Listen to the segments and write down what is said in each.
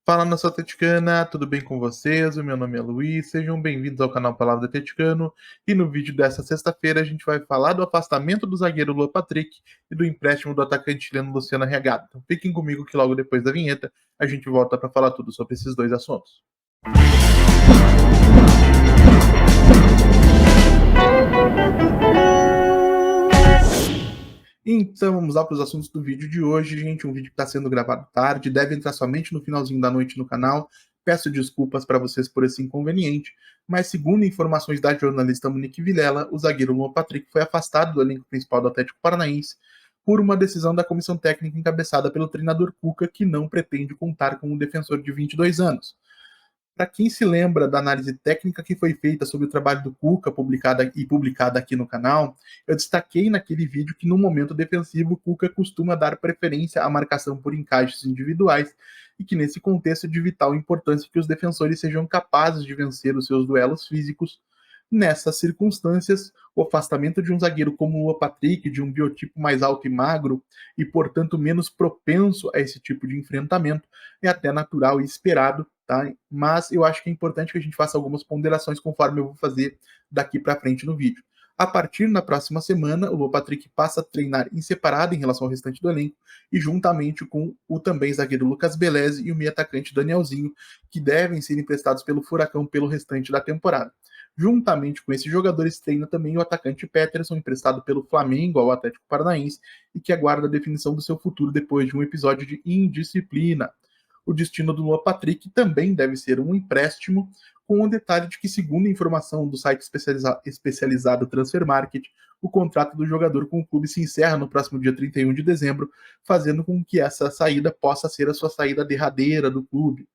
Fala, nação atleticana, tudo bem com vocês? O meu nome é Luiz, sejam bem-vindos ao canal Palavra Atleticano. E no vídeo dessa sexta-feira a gente vai falar do afastamento do zagueiro Luan Patrick e do empréstimo do atacante chileno Luciano Arriagada. Então fiquem comigo que logo depois da vinheta a gente volta para falar tudo sobre esses dois assuntos. Então vamos lá para os assuntos do vídeo de hoje, gente. Um vídeo que está sendo gravado tarde, deve entrar somente no finalzinho da noite no canal. Peço desculpas para vocês por esse inconveniente, mas segundo informações da jornalista Monique Vilela, o zagueiro Luan Patrick foi afastado do elenco principal do Atlético Paranaense por uma decisão da comissão técnica encabeçada pelo treinador Cuca, que não pretende contar com um defensor de 22 anos. Para quem se lembra da análise técnica que foi feita sobre o trabalho do Cuca, publicada aqui no canal, eu destaquei naquele vídeo que no momento defensivo o Cuca costuma dar preferência à marcação por encaixes individuais e que nesse contexto é de vital importância que os defensores sejam capazes de vencer os seus duelos físicos. Nessas circunstâncias, o afastamento de um zagueiro como o Patrick, de um biotipo mais alto e magro, e portanto menos propenso a esse tipo de enfrentamento, é até natural e esperado, tá? Mas eu acho que é importante que a gente faça algumas ponderações conforme eu vou fazer daqui para frente no vídeo. A partir da próxima semana, o Luan Patrick passa a treinar em separado em relação ao restante do elenco e juntamente com o também zagueiro Lucas Beleze e o meio atacante Danielzinho, que devem ser emprestados pelo Furacão pelo restante da temporada. Juntamente com esses jogadores, treina também o atacante Peterson, emprestado pelo Flamengo ao Atlético Paranaense e que aguarda a definição do seu futuro depois de um episódio de indisciplina. O destino do Luan Patrick também deve ser um empréstimo, com o detalhe de que, segundo a informação do site especializado Transfer Market, o contrato do jogador com o clube se encerra no próximo dia 31 de dezembro, fazendo com que essa saída possa ser a sua saída derradeira do clube.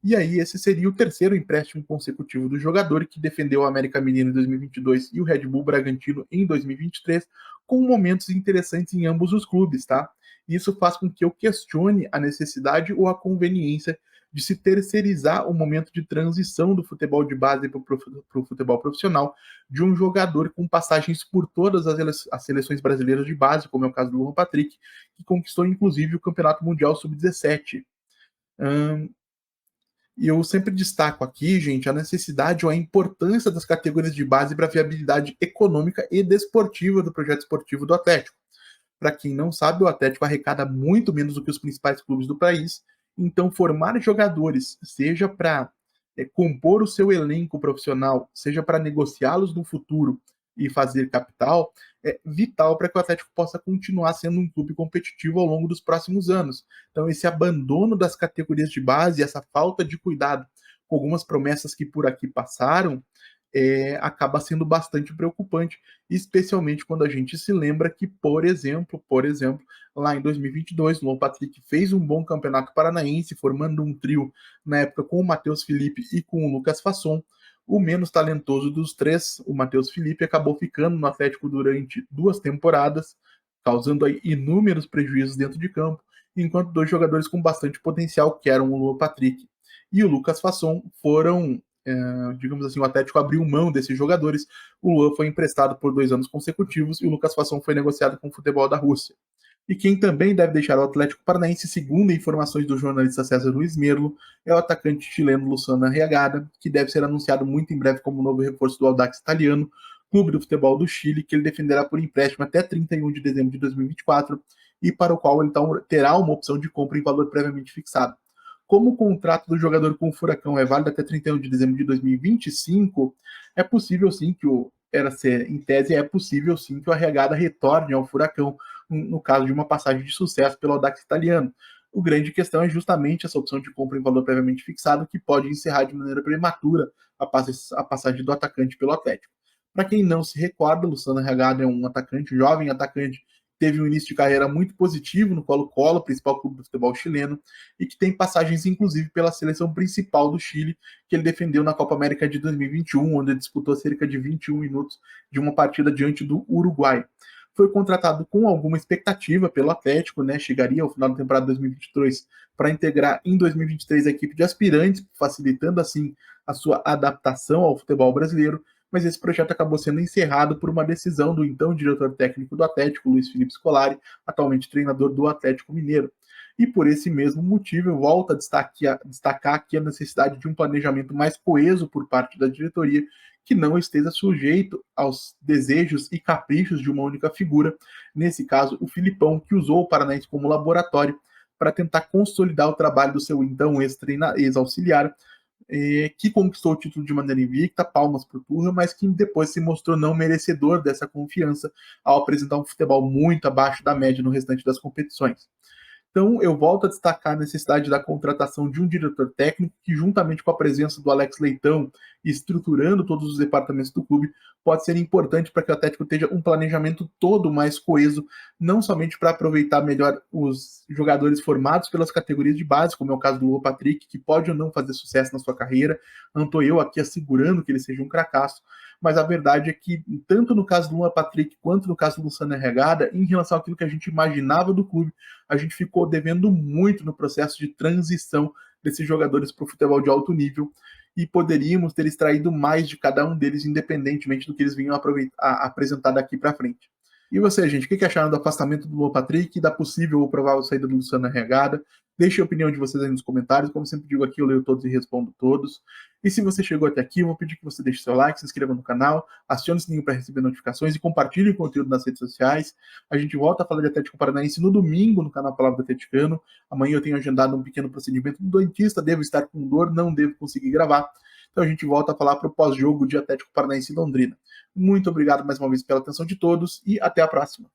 E aí, esse seria o terceiro empréstimo consecutivo do jogador, que defendeu o América Mineiro em 2022 e o Red Bull Bragantino em 2023, com momentos interessantes em ambos os clubes, tá? Isso faz com que eu questione a necessidade ou a conveniência de se terceirizar o momento de transição do futebol de base para o futebol profissional de um jogador com passagens por todas as seleções brasileiras de base, como é o caso do Luan Patrick, que conquistou inclusive o Campeonato Mundial Sub-17. E eu sempre destaco aqui, gente, a necessidade ou a importância das categorias de base para a viabilidade econômica e desportiva do projeto esportivo do Atlético. Para quem não sabe, o Atlético arrecada muito menos do que os principais clubes do país, então formar jogadores, seja para compor o seu elenco profissional, seja para negociá-los no futuro e fazer capital, é vital para que o Atlético possa continuar sendo um clube competitivo ao longo dos próximos anos. Então, esse abandono das categorias de base, essa falta de cuidado com algumas promessas que por aqui passaram, acaba sendo bastante preocupante, especialmente quando a gente se lembra que, por exemplo, lá em 2022, o Luan Patrick fez um bom campeonato paranaense, formando um trio na época com o Matheus Felipe e com o Lucas Fasson. O menos talentoso dos três, o Matheus Felipe, acabou ficando no Atlético durante 2 temporadas, causando aí inúmeros prejuízos dentro de campo, enquanto 2 jogadores com bastante potencial, que eram o Luan Patrick e o Lucas Fasson, foram, digamos assim, o Atlético abriu mão desses jogadores. O Luan foi emprestado por 2 anos consecutivos e o Lucas Fasson foi negociado com o futebol da Rússia. E quem também deve deixar o Atlético Paranaense, segundo informações do jornalista César Luiz Merlo, é o atacante chileno Luciano Arriagada, que deve ser anunciado muito em breve como novo reforço do Audax Italiano, clube do futebol do Chile, que ele defenderá por empréstimo até 31 de dezembro de 2024 e para o qual ele terá uma opção de compra em valor previamente fixado. Como o contrato do jogador com o Furacão é válido até 31 de dezembro de 2025, é possível sim que em tese, é possível sim que o Arriagada retorne ao Furacão, no caso de uma passagem de sucesso pelo Audax Italiano. O grande questão é justamente essa opção de compra em valor previamente fixado, que pode encerrar de maneira prematura a passagem do atacante pelo Atlético. Para quem não se recorda, Luciano Arriagada é um atacante, jovem atacante, teve um início de carreira muito positivo no Colo-Colo, principal clube do futebol chileno, e que tem passagens inclusive pela seleção principal do Chile, que ele defendeu na Copa América de 2021, onde ele disputou cerca de 21 minutos de uma partida diante do Uruguai. Foi contratado com alguma expectativa pelo Atlético, né? Chegaria ao final da temporada 2022 para integrar em 2023 a equipe de aspirantes, facilitando assim a sua adaptação ao futebol brasileiro, mas esse projeto acabou sendo encerrado por uma decisão do então diretor técnico do Atlético, Luiz Felipe Scolari, atualmente treinador do Atlético Mineiro. e por esse mesmo motivo eu volto a destacar aqui a necessidade de um planejamento mais coeso por parte da diretoria, que não esteja sujeito aos desejos e caprichos de uma única figura, nesse caso o Filipão, que usou o Paranaense como laboratório para tentar consolidar o trabalho do seu então ex-auxiliar, que conquistou o título de maneira invicta, palmas para o Tuchel, mas que depois se mostrou não merecedor dessa confiança ao apresentar um futebol muito abaixo da média no restante das competições. Então, eu volto a destacar a necessidade da contratação de um diretor técnico que, juntamente com a presença do Alex Leitão, estruturando todos os departamentos do clube, pode ser importante para que o Atlético tenha um planejamento todo mais coeso, não somente para aproveitar melhor os jogadores formados pelas categorias de base, como é o caso do Luan Patrick, que pode ou não fazer sucesso na sua carreira, não estou eu aqui assegurando que ele seja um cracaço, mas a verdade é que, tanto no caso do Luan Patrick quanto no caso do Luciano Regada, em relação àquilo que a gente imaginava do clube, a gente ficou devendo muito no processo de transição desses jogadores para o futebol de alto nível e poderíamos ter extraído mais de cada um deles, independentemente do que eles vinham a apresentar daqui para frente. E você, gente, o que acharam do afastamento do Luan Patrick, da possível ou provável saída do Luciano Regada? Deixe a opinião de vocês aí nos comentários. Como sempre digo aqui, eu leio todos e respondo todos. E se você chegou até aqui, eu vou pedir que você deixe seu like, se inscreva no canal, acione o sininho para receber notificações e compartilhe o conteúdo nas redes sociais. A gente volta a falar de Atlético Paranaense no domingo no canal Palavra do Atleticano. Amanhã eu tenho agendado um pequeno procedimento do dentista, devo estar com dor, não devo conseguir gravar. Então a gente volta a falar para o pós-jogo de Atlético Paranaense e Londrina. Muito obrigado mais uma vez pela atenção de todos e até a próxima.